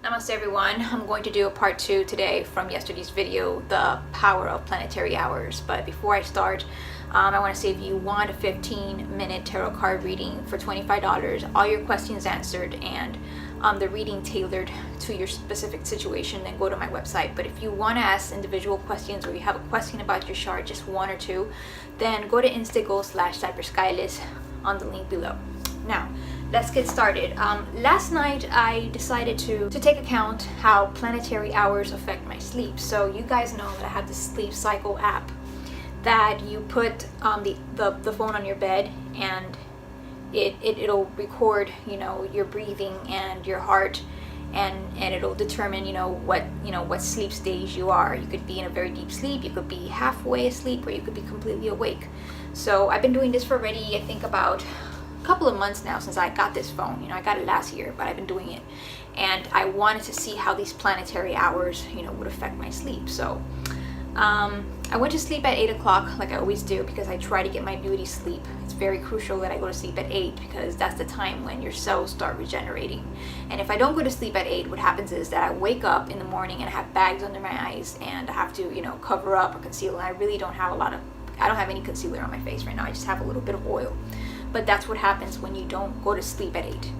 Namaste everyone. I'm going to do a part 2 today from yesterday's video, the power of planetary hours. But before I start, I want to say if you want a 15-minute tarot card reading for $25, all your questions answered and the reading tailored to your specific situation, then go to my website. But if you want to ask individual questions or you have a question about your chart, just one or two, then go to Instago/CyberSkyless on the link below. Now, let's get started. Last night I decided to take account how planetary hours affect my sleep. So you guys know that I have this sleep cycle app that you put the phone on your bed, and it'll record, you know, your breathing and your heart, and it'll determine, what sleep stage you are. You could be in a very deep sleep, you could be halfway asleep, or you could be completely awake. So I've been doing this for already, I think, about couple of months now since I got this phone. I got it last year, but I've been doing it, and I wanted to see how these planetary hours, would affect my sleep. So I went to sleep at 8 o'clock like I always do, because I try to get my beauty sleep. It's very crucial that I go to sleep at 8, because that's the time when your cells start regenerating. And if I don't go to sleep at 8, what happens is that I wake up in the morning and I have bags under my eyes, and I have to cover up or conceal, and I really don't have I don't have any concealer on my face right now. I just have a little bit of oil. But that's what happens when you don't go to sleep at 8.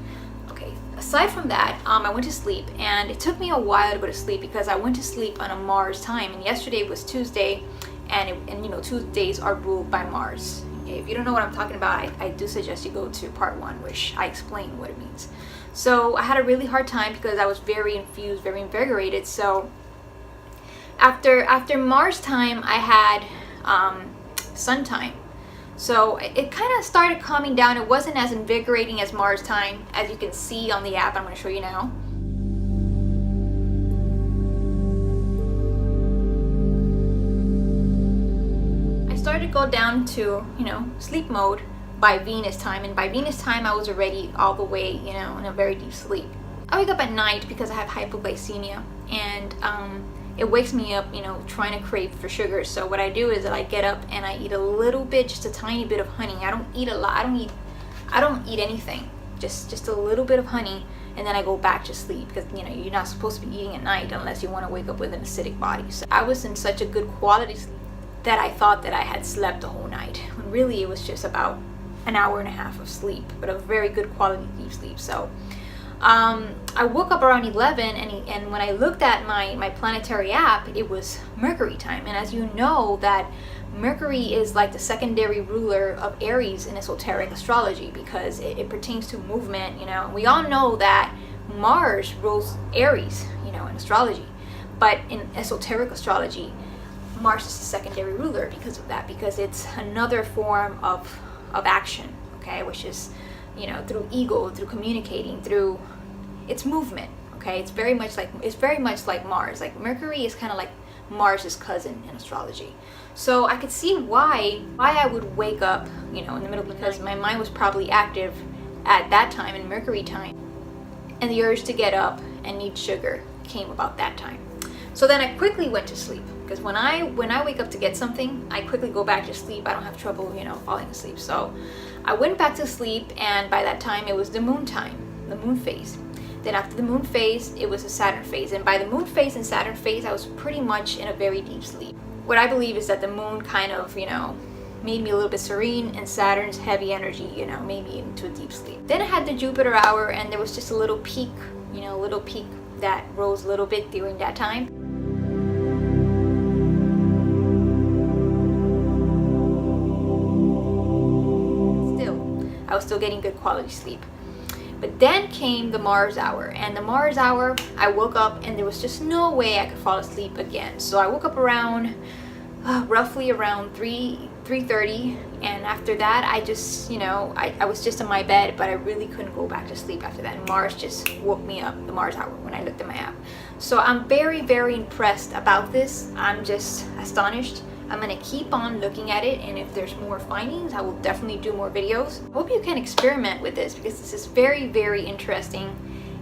Okay, aside from that, I went to sleep, and it took me a while to go to sleep because I went to sleep on a Mars time, and yesterday was Tuesday, and Tuesdays are ruled by Mars. Okay, if you don't know what I'm talking about, I do suggest you go to part 1, which I explain what it means. So I had a really hard time because I was very infused, very invigorated. So after Mars time, I had sun time. So it kind of started calming down. It wasn't as invigorating as Mars time, as you can see on the app I'm going to show you now. I started to go down to, sleep mode by Venus time. And by Venus time, I was already all the way, in a very deep sleep. I wake up at night because I have hypoglycemia, and it wakes me up, trying to crave for sugar. So what I do is that I get up and I eat a little bit, just a tiny bit of honey. I don't eat a lot. I don't eat anything. Just a little bit of honey, and then I go back to sleep, because you're not supposed to be eating at night unless you want to wake up with an acidic body. So I was in such a good quality sleep that I thought that I had slept the whole night, when really it was just about an hour and a half of sleep, but a very good quality deep sleep. So I woke up around 11, and when I looked at my planetary app, it was Mercury time. And as you know, that Mercury is like the secondary ruler of Aries in esoteric astrology, because it pertains to movement. We all know that Mars rules Aries, in astrology, but in esoteric astrology, Mars is the secondary ruler because of that, because it's another form of action, okay, which is through ego, through communicating, through its movement. Okay, it's very much like Mars. Like Mercury is kind of like Mars's cousin in astrology. So I could see why I would wake up, in the middle, because my mind was probably active at that time in Mercury time, and the urge to get up and need sugar came about that time. So then I quickly went to sleep, because when I wake up to get something, I quickly go back to sleep. I don't have trouble, falling asleep. So I went back to sleep, and by that time it was the moon time, the moon phase. Then after the moon phase, it was the Saturn phase. And by the moon phase and Saturn phase, I was pretty much in a very deep sleep. What I believe is that the moon kind of, made me a little bit serene, and Saturn's heavy energy, made me into a deep sleep. Then I had the Jupiter hour, and there was just a little peak, that rose a little bit during that time. I was still getting good quality sleep. But then came the Mars hour, and the Mars hour, I woke up and there was just no way I could fall asleep again. So I woke up around roughly around 3:30, and after that I just I was just in my bed, but I really couldn't go back to sleep after that. And Mars just woke me up, the Mars hour, when I looked at my app. So I'm very, very impressed about this. I'm just astonished. I'm going to keep on looking at it, and if there's more findings, I will definitely do more videos. I hope you can experiment with this, because this is very, very interesting,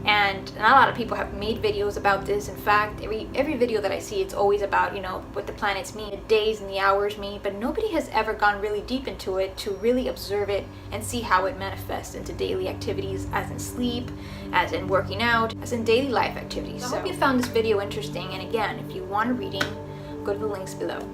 And not a lot of people have made videos about this. In fact, every video that I see, it's always about, you know, what the planets mean, the days and the hours mean, but nobody has ever gone really deep into it to really observe it and see how it manifests into daily activities, as in sleep, as in working out, as in daily life activities. So I hope you found this video interesting, and again, if you want a reading, go to the links below.